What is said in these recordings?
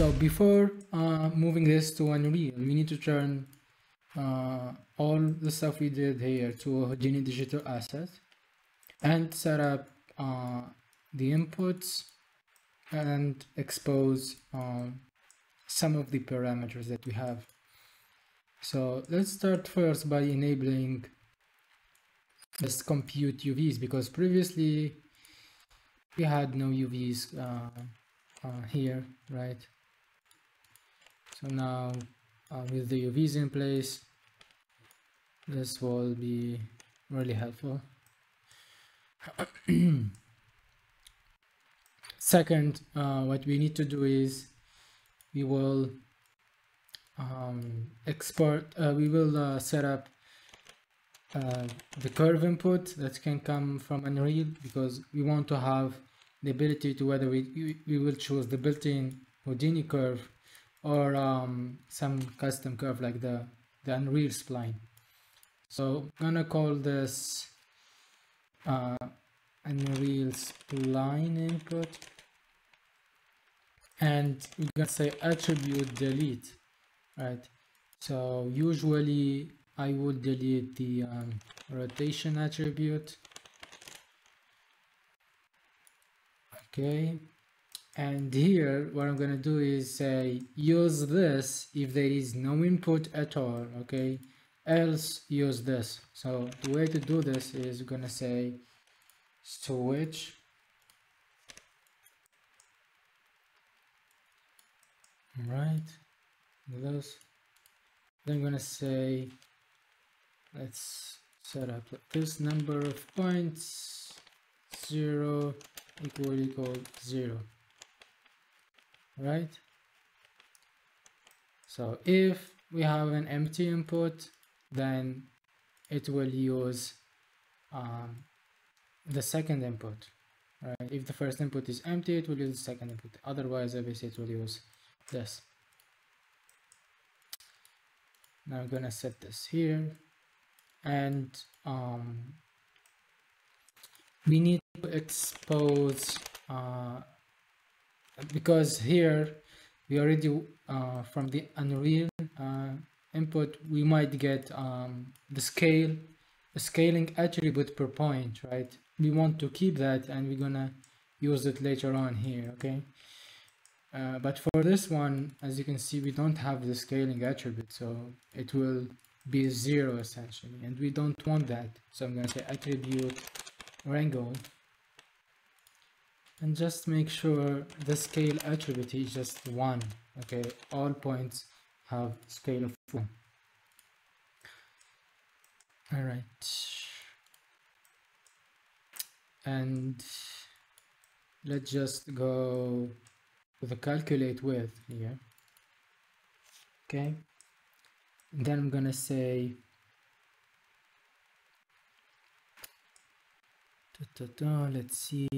So before moving this to Unreal, we need to turn all the stuff we did here to a Houdini digital asset and set up the inputs and expose some of the parameters that we have. So let's start first by enabling this compute UVs, because previously we had no UVs here, right? So now with the UVs in place, this will be really helpful. Second, what we need to do is we will set up the curve input that can come from Unreal, because we want to have the ability to whether we will choose the built-in Houdini curve or some custom curve like the Unreal spline. So I'm gonna call this Unreal spline input, and we're gonna say attribute delete, right? So usually I would delete the rotation attribute. Okay, and here what I'm gonna do is say use this if there is no input at all, okay? Else use this. So the way to do this is we're gonna say switch right this. Then I'm gonna say let's set up this number of points 0 equal 0, right? So if we have an empty input, then it will use the second input, right? If the first input is empty, it will use the second input. Otherwise, obviously it will use this. Now I'm gonna set this here, and we need to expose because here we already from the Unreal input we might get the scaling attribute per point, right? We want to keep that, and we're gonna use it later on here, okay? But for this one, as you can see, we don't have the scaling attribute, so it will be 0 essentially, and we don't want that. So I'm going to say attribute wrangle, and just make sure the scale attribute is just 1, okay? All points have scale of 1. All right, and let's just go with the calculate width here, okay? And then I'm gonna say let's see,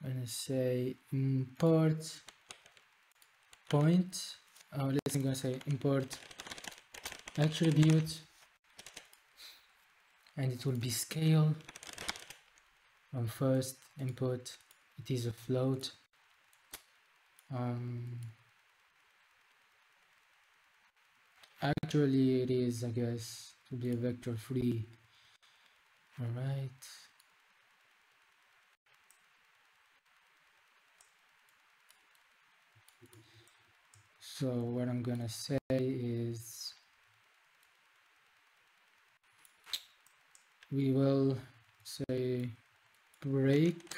I'm gonna say import point, I'm gonna say import attribute, and it will be scale from first input. It is a float. Actually it is, I guess, to be a vector free. All right, so what I'm gonna say is we will say break,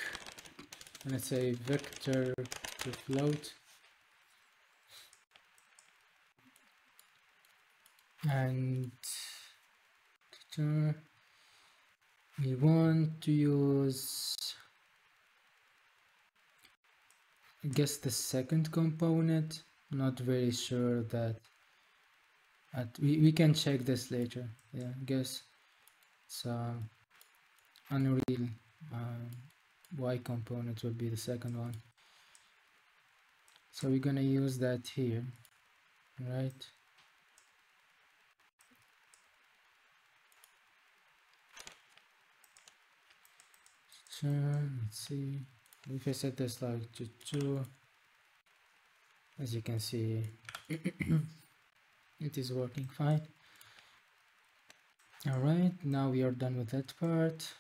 and let's say vector to float, and we want to use, I guess, the second component. Not very sure that we can check this later. Yeah, I guess so. Unreal Y component will be the second one, so we're gonna use that here, right? So let's see if I set this like to 2, As you can see, it is working fine. All right, now we are done with that part.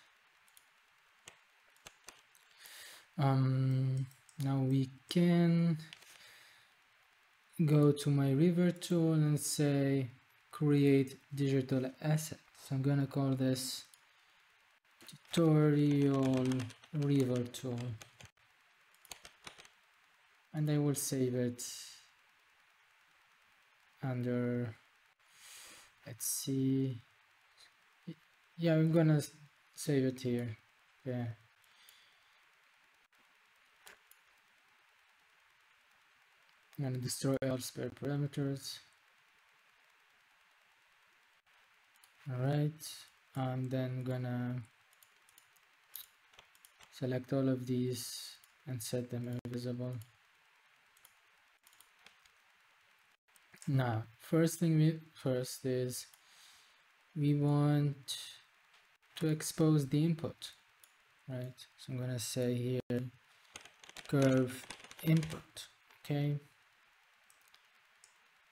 Now we can go to my river tool and say create digital asset. So I'm gonna call this tutorial river tool, and I will save it under, let's see, yeah, I'm gonna save it here. Yeah, I'm gonna destroy all spare parameters. All right, I'm then gonna select all of these and set them invisible. Now, first is we want to expose the input, right? So I'm gonna say here curve input. Okay.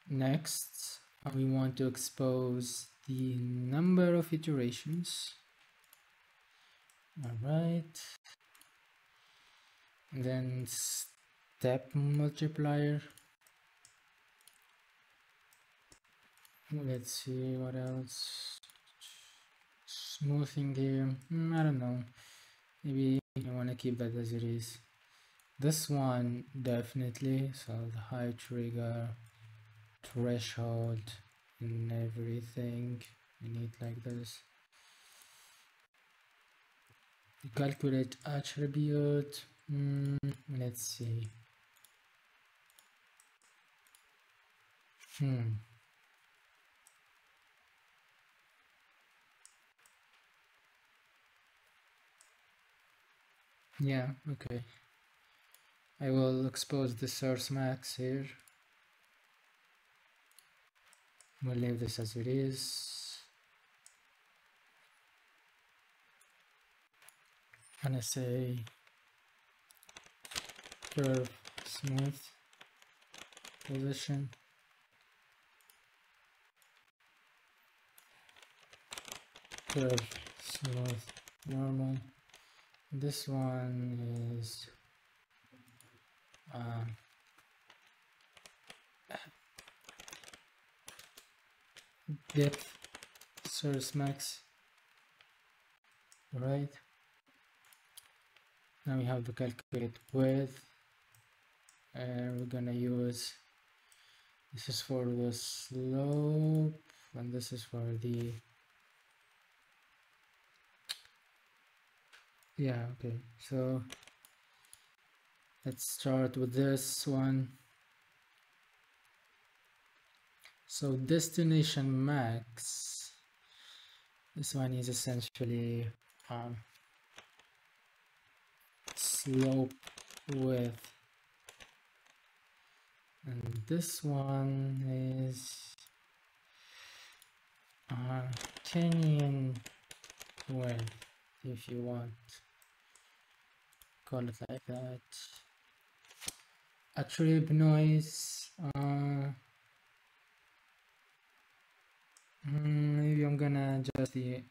Next, we want to expose the number of iterations. All right. And then step multiplier. Let's see what else. Smoothing here. I don't know. Maybe I want to keep that as it is. This one definitely. So the high trigger, threshold, and everything. We need like this. Calculate attribute. Let's see. Yeah, okay. I will expose the source max here. We'll leave this as it is. I'm gonna say curve smooth position. Curve smooth normal. This one is depth source max. Right. Now we have to calculate width, and we're gonna use, this is for the slope and this is for the, yeah, okay, so let's start with this one. So destination max, this one is essentially slope width, and this one is canyon width, if you want, call it like that. Attrib noise, maybe I'm gonna adjust the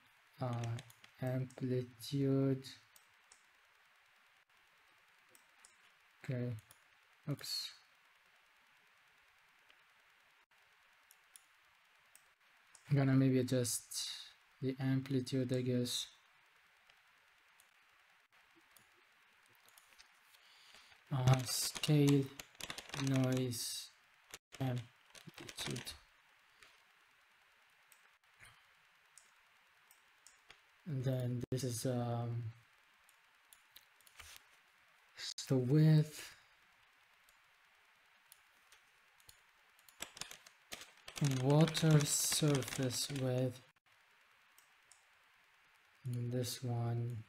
amplitude. Okay, oops. I'm gonna maybe adjust the amplitude, I guess. Scale, noise, amplitude. And then this is the width. Water surface width. And this one,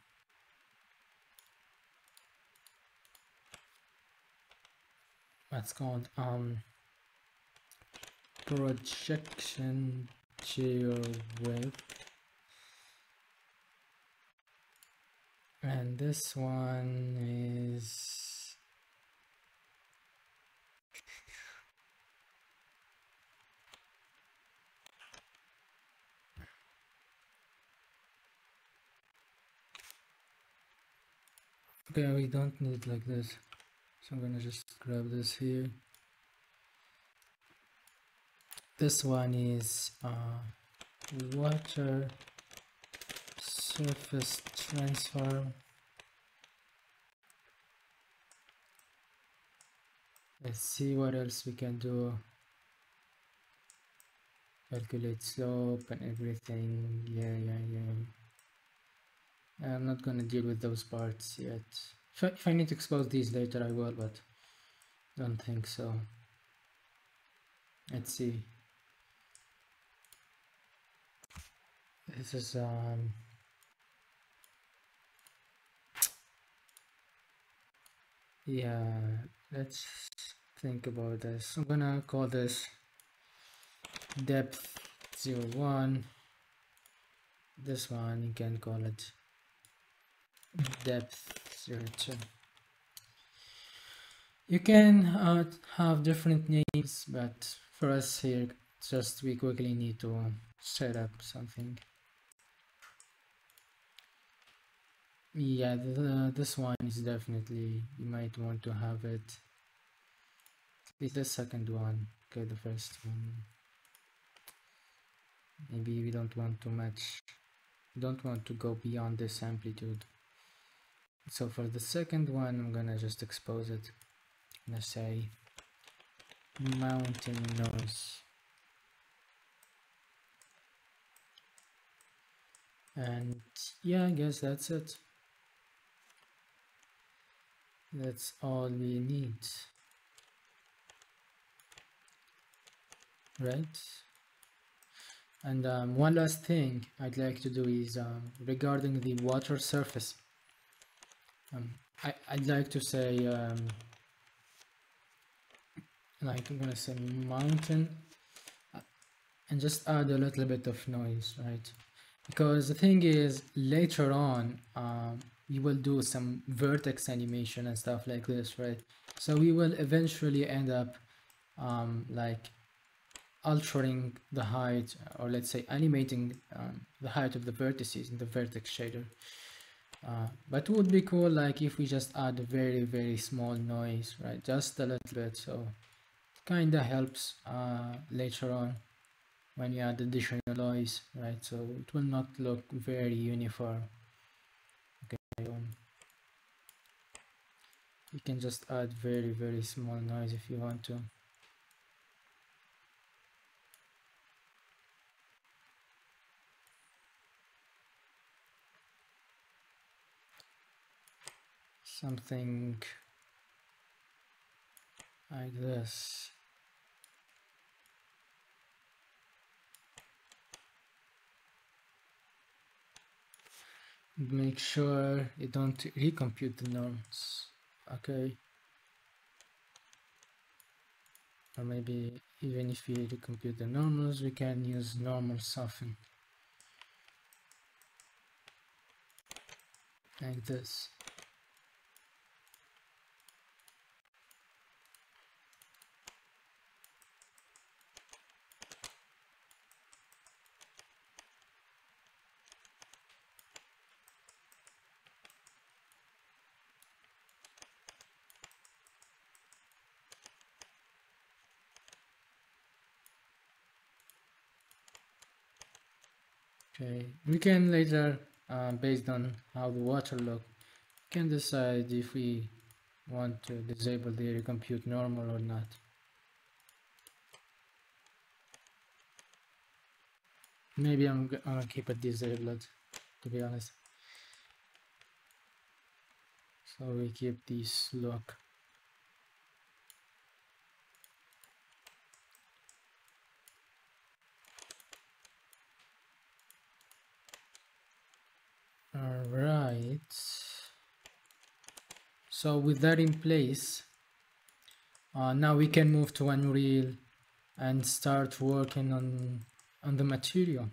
that's called projection geo width. And this one is Okay, we don't need it like this, so I'm gonna just grab this here. This one is water surface transform. Let's see what else we can do. Calculate slope and everything. Yeah. I'm not gonna deal with those parts yet. If I need to expose these later, I will, but don't think so. Let's see. This is yeah, let's think about this. I'm gonna call this depth 01. This one you can call it depth 02. You can have different names, but for us here, just we quickly need to set up something. Yeah, this one is definitely, you might want to have it. It's the second one. Okay, the first one. Maybe we don't want to match, don't want to go beyond this amplitude. So for the second one, I'm gonna just expose it. I'm gonna say mountain nose. And yeah, I guess that's it. That's all we need, right? And one last thing I'd like to do is regarding the water surface. I'd like to say like I'm gonna say mountain and just add a little bit of noise, right? Because the thing is, later on we will do some vertex animation and stuff like this, right? So we will eventually end up like altering the height, or let's say animating the height of the vertices in the vertex shader. But it would be cool like if we just add a very small noise, right? Just a little bit, so it kinda helps later on when you add additional noise, right? So it will not look very uniform. Okay, you can just add very small noise if you want to. Something like this. Make sure you don't recompute the norms, okay? Or maybe even if we recompute the normals, we can use normal soften like this. Okay, we can later, based on how the water look, can decide if we want to disable the recompute normal or not. Maybe I'm gonna keep it disabled, to be honest. So we keep this look. Alright. So with that in place, now we can move to Unreal and start working on the material.